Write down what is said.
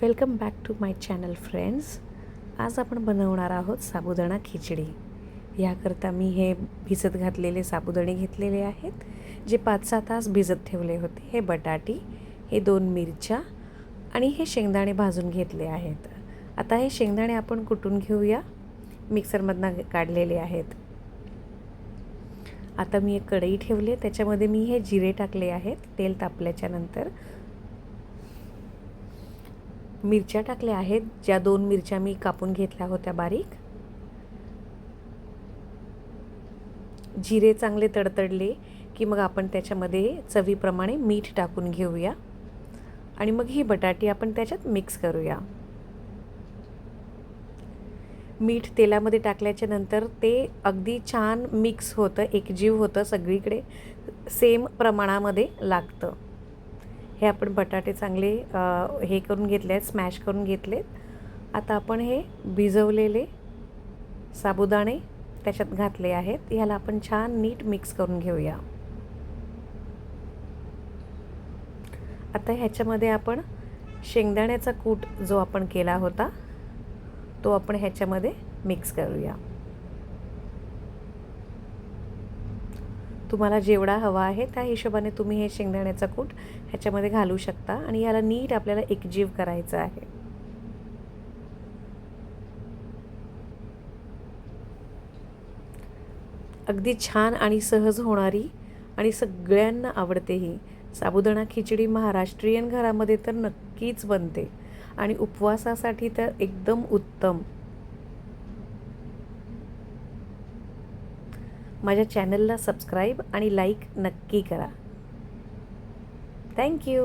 Welcome back to my channel friends. आज आपण बनवणार आहोत साबुदाणा खिचडी. याकरता मी हे भिजत घातलेले साबुदाणे घेतलेले आहेत, जे 5-6 तास भिजत ठेवले होते. हे बटाटी, हे 2 मिरच्या आणि हे शेंगदाणे भाजून घेतले आहेत. आता हे शेंगदाणे आपण कुटून घेऊया. मिक्सरमधनं काढलेले आहेत. आता मी एक कढई ठेवली, त्याच्यामध्ये मी हे जिरे टाकले आहेत. तेल तापल्याच्या नंतर मिरच्या टाकल्या आहेत, ज्या 2 मिरच्या मी कापून घेतल्या होत्या बारीक. जिरे चांगले तडतडले की मग आपण त्याच्यामध्ये चवीप्रमाणे मीठ टाकून घेऊया आणि मग ही बटाटी आपण त्याच्यात मिक्स करूया. मीठ तेलामध्ये टाकल्याच्या नंतर ते अगदी छान मिक्स होतं, एकजीव होतं, सगळीकडे सेम प्रमाणामध्ये लागतं. हे आपण बटाटे चांगले हे करून घेतले आहेत, स्मॅश करून घेतलेत. आता आपण हे भिजवलेले साबुदाणे त्याच्यात घातले आहेत. ह्याला आपण छान नीट मिक्स करून घेऊया. आता ह्याच्यामध्ये आपण शेंगदाण्याचा कूट जो आपण केला होता तो आपण ह्याच्यामध्ये मिक्स करूया. तुम्हाला जेवढा हवा आहे त्या हिशोबाने तुम्ही हे शेंगदाण्याचा कूट ह्याच्यामध्ये घालू शकता आणि याला नीट आपल्याला एकजीव करायचं आहे. अगदी छान आणि सहज होणारी आणि सगळ्यांना आवडते ही साबुदाणा खिचडी महाराष्ट्रीयन घरामध्ये तर नक्कीच बनते आणि उपवासासाठी तर एकदम उत्तम. माझ्या चॅनलला सबस्क्राईब आणि लाईक नक्की करा. थँक्यू.